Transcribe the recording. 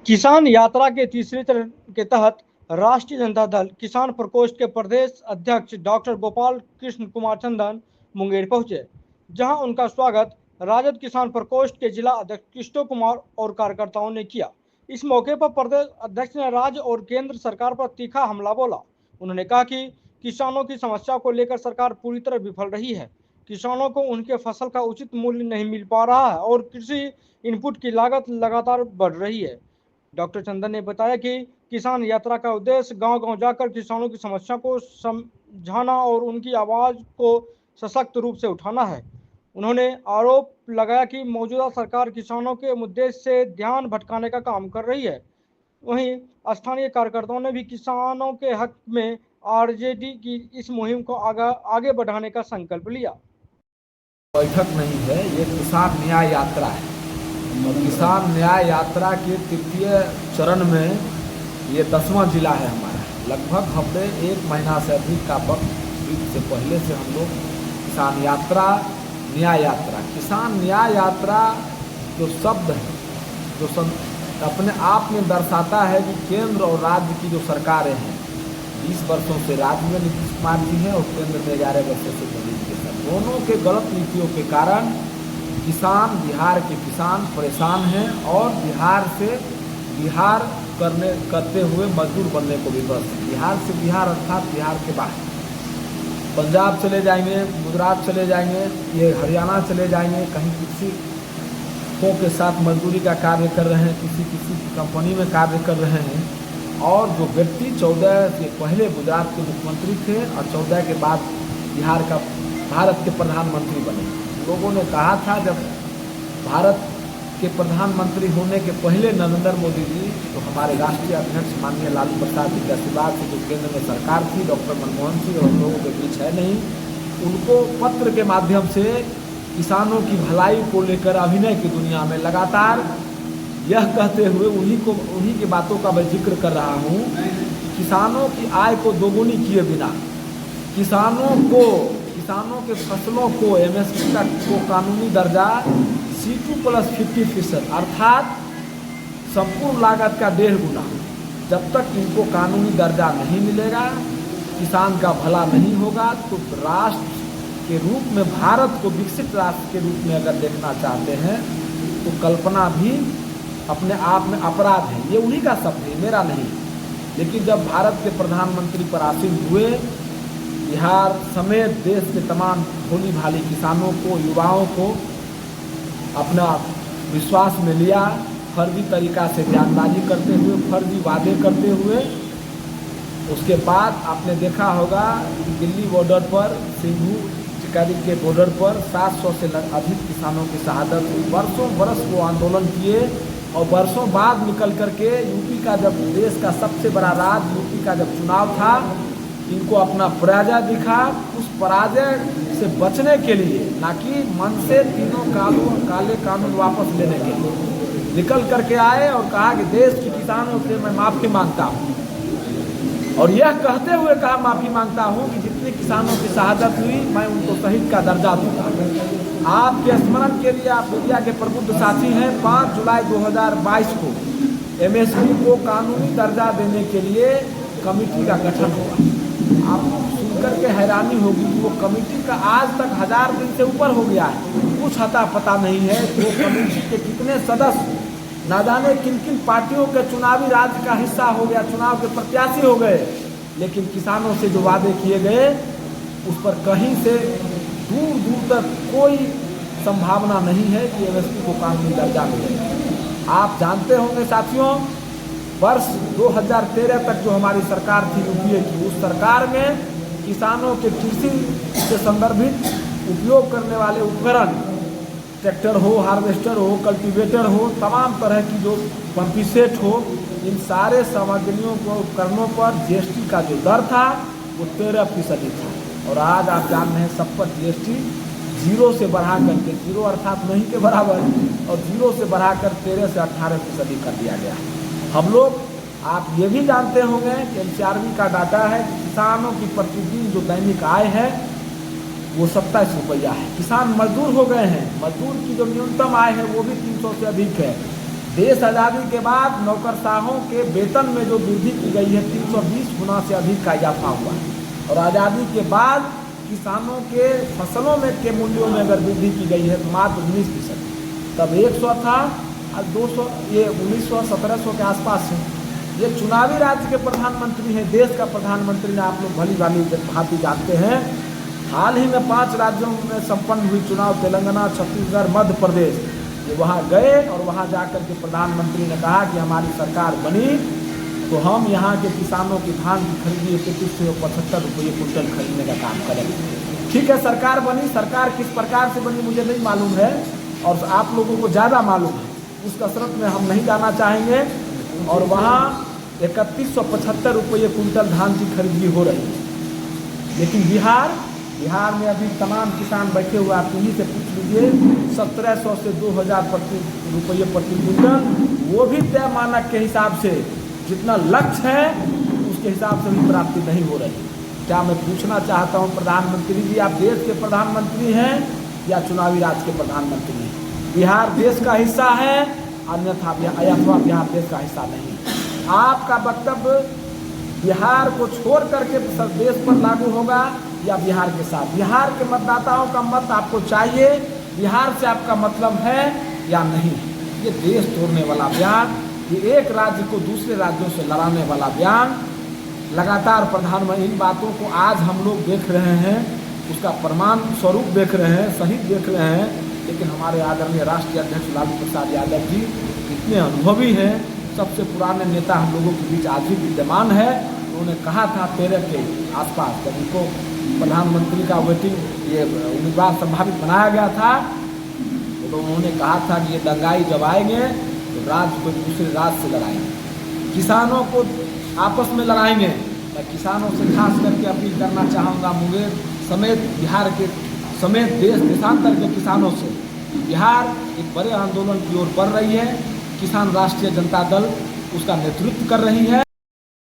किसान यात्रा के तीसरे चरण के तहत राष्ट्रीय जनता दल किसान प्रकोष्ठ के प्रदेश अध्यक्ष डॉक्टर गोपाल कृष्ण कुमार चंदन मुंगेर पहुंचे, जहां उनका स्वागत राजद किसान प्रकोष्ठ के जिला अध्यक्ष कृष्णो कुमार और कार्यकर्ताओं ने किया। इस मौके पर प्रदेश अध्यक्ष ने राज्य और केंद्र सरकार पर तीखा हमला बोला। उन्होंने कहा कि किसानों की समस्या को लेकर सरकार पूरी तरह विफल रही है। किसानों को उनके फसल का उचित मूल्य नहीं मिल पा रहा है और कृषि इनपुट की लागत लगातार बढ़ रही है। डॉक्टर चंदन ने बताया कि किसान यात्रा का उद्देश्य गांव-गांव जाकर किसानों की समस्या को समझाना और उनकी आवाज को सशक्त रूप से उठाना है। उन्होंने आरोप लगाया कि मौजूदा सरकार किसानों के मुद्दे से ध्यान भटकाने का काम कर रही है। वहीं स्थानीय कार्यकर्ताओं ने भी किसानों के हक में आरजेडी की इस मुहिम को आगे बढ़ाने का संकल्प लिया। बैठक नहीं है, ये किसान न्याय यात्रा है और किसान न्याय यात्रा के तृतीय चरण में ये 10वां जिला है हमारा। लगभग हमने 1 महीना से अधिक का वक्त से पहले से हम लोग किसान यात्रा न्याय यात्रा किसान न्याय यात्रा जो शब्द है जो अपने आप में दर्शाता है कि केंद्र और राज्य की जो सरकारें हैं 20 वर्षों से राज्य में नीतीश कुमार जी हैं और केंद्र में 11 वर्षों से मोदी जी के साथ, दोनों के गलत नीतियों के कारण किसान बिहार के किसान परेशान हैं और बिहार करते हुए मजदूर बनने को भी बस बिहार से बिहार अर्थात बिहार के बाहर पंजाब चले जाएंगे, गुजरात चले जाएंगे, ये हरियाणा चले जाएंगे, कहीं किसी के साथ मजदूरी का कार्य कर रहे हैं, किसी कंपनी में कार्य कर रहे हैं। और जो व्यक्ति 14 से पहले गुजरात के मुख्यमंत्री थे और 14 के बाद भारत के प्रधानमंत्री बने, लोगों ने कहा था जब भारत के प्रधानमंत्री होने के पहले नरेंद्र मोदी जी तो हमारे राष्ट्रीय अध्यक्ष माननीय लालू प्रसाद जी के आशीर्वाद से जो केंद्र में सरकार थी डॉक्टर मनमोहन सिंह और लोगों के बीच है नहीं, उनको पत्र के माध्यम से किसानों की भलाई को लेकर अभिनय की दुनिया में लगातार यह कहते हुए उन्हीं की बातों का मैं जिक्र कर रहा हूँ कि किसानों की आय को दोगुनी किए बिना किसानों के फसलों को एमएसपी को कानूनी दर्जा C2 + 50% अर्थात संपूर्ण लागत का 1.5 गुना, जब तक इनको कानूनी दर्जा नहीं मिलेगा किसान का भला नहीं होगा। तो राष्ट्र के रूप में भारत को विकसित राष्ट्र के रूप में अगर देखना चाहते हैं तो कल्पना भी अपने आप में अपराध है। ये उन्हीं का शब्द है, मेरा नहीं। लेकिन जब भारत के प्रधानमंत्री पर आसीन हुए, बिहार समेत देश के तमाम भोली भाली किसानों को युवाओं को अपना विश्वास में लिया, फर्जी तरीका से बयानबाजी करते हुए फर्जी वादे करते हुए, उसके बाद आपने देखा होगा कि दिल्ली बॉर्डर पर सिंघू चिकारी के बॉर्डर पर 700 से अधिक किसानों की शहादत हुई। बरस वो आंदोलन किए और वर्षों बाद निकल करके यूपी का जब देश का सबसे बड़ा राज्य यूपी का जब चुनाव था, इनको अपना पराजय दिखा। उस पराजय से बचने के लिए, ना कि मन से तीनों काले कानून वापस लेने के लिए निकल करके आए और कहा कि देश के किसानों से मैं माफ़ी मांगता हूँ और यह कहते हुए कहा माफ़ी मांगता हूँ कि जितने किसानों की शहादत हुई मैं उनको शहीद का दर्जा दूंगा। आपके स्मरण के लिए आप मीडिया के प्रबुद्ध साथी हैं, 5 जुलाई 2022 को एमएसपी को कानूनी दर्जा देने के लिए कमेटी का गठन हुआ। आप सुनकर के हैरानी होगी कि वो कमेटी का आज तक 1000 दिन से ऊपर हो गया है, कुछ अता पता नहीं है। वो कमेटी के कितने सदस्य ना जाने किन किन पार्टियों के चुनावी राज्य का हिस्सा हो गया, चुनाव के प्रत्याशी हो गए, लेकिन किसानों से जो वादे किए गए उस पर कहीं से दूर दूर तक कोई संभावना नहीं है कि एमएसपी को कानूनी दर्जा मिलेगा। आप जानते होंगे साथियों, वर्ष 2013 तक जो हमारी सरकार थी यूपीए की, उस सरकार में किसानों के कृषि से संदर्भित उपयोग करने वाले उपकरण, ट्रैक्टर हो, हार्वेस्टर हो, कल्टीवेटर हो, तमाम तरह की जो पंपी सेट हो, इन सारे सामग्रियों को उपकरणों पर जीएसटी का जो दर था वो 13% था। और आज आप जान रहे हैं सब पर जीएसटी 0 से बढ़ा करके 0 अर्थात नहीं के बराबर और 0 से बढ़ाकर 13 से 18% कर दिया गया। हम लोग आप ये भी जानते होंगे कि NCRB का डाटा है कि किसानों की प्रतिदिन जो दैनिक आय है वो 27 रुपया है। किसान मजदूर हो गए हैं, मजदूर की जो न्यूनतम आय है वो भी 300 से अधिक है। देश आज़ादी के बाद नौकरशाहों के वेतन में जो वृद्धि की गई है 320 गुना से अधिक का इजाफा हुआ है। और आज़ादी के बाद किसानों के फसलों में के मूल्यों में अगर वृद्धि की गई है तो मात्र 19%। तब 100 था, अब 200, ये 1900 1700 के आसपास है। ये चुनावी राज्य के प्रधानमंत्री हैं, देश का प्रधानमंत्री, आप लोग भली भाली भांति जानते हैं। हाल ही में 5 राज्यों में संपन्न हुई चुनाव, तेलंगाना, छत्तीसगढ़, मध्य प्रदेश, ये वहाँ गए और वहाँ जाकर के प्रधानमंत्री ने कहा कि हमारी सरकार बनी तो हम यहाँ के किसानों की धान की खरीदी 3175 रुपये कुंटल खरीदने का काम करेंगे। ठीक है, सरकार बनी, सरकार किस प्रकार से बनी मुझे नहीं मालूम है और आप लोगों को ज़्यादा मालूम है, उस कसरत में हम नहीं जाना चाहेंगे। और वहाँ 3175 रुपये कुंटल धान की खरीदी हो रही है। लेकिन बिहार में अभी तमाम किसान बैठे हुए, आप इन्हीं से पूछ लीजिए, 1700 से 2000 रुपये प्रति क्विंटल, वो भी तय मानक के हिसाब से जितना लक्ष्य है उसके हिसाब से भी प्राप्ति नहीं हो रही। क्या मैं पूछना चाहता हूँ प्रधानमंत्री जी, आप देश के प्रधानमंत्री हैं या चुनावी राज्य के प्रधानमंत्री हैं? बिहार देश का हिस्सा है, अन्यथा बिहार देश का हिस्सा नहीं। आपका वक्तव्य बिहार को छोड़ करके देश पर लागू होगा या बिहार के साथ? बिहार के मतदाताओं का मत आपको चाहिए, बिहार से आपका मतलब है या नहीं? ये देश तोड़ने वाला बयान, ये एक राज्य को दूसरे राज्यों से लड़ाने वाला बयान, लगातार प्रधानमंत्री इन बातों को आज हम लोग देख रहे हैं, उसका प्रमाण स्वरूप देख रहे हैं, सही देख रहे हैं। लेकिन हमारे आदरणीय राष्ट्रीय अध्यक्ष लालू प्रसाद यादव जी इतने अनुभवी हैं, सबसे पुराने नेता हम लोगों के बीच आज भी विद्यमान है। उन्होंने कहा था 13 के आसपास जब उनको प्रधानमंत्री का वेटिंग ये उम्मीदवार संभावित बनाया गया था, तो उन्होंने कहा था कि ये दंगाई जब आएंगे तो राज्य को दूसरे राज्य से लड़ाएंगे, किसानों को आपस में लड़ाएंगे। मैं किसानों से खास करके अपील करना चाहूँगा, मुंगेर समेत बिहार के समेत देश देशांतर के किसानों से, बिहार एक बड़े आंदोलन की ओर बढ़ रही है। किसान राष्ट्रीय जनता दल उसका नेतृत्व कर रही है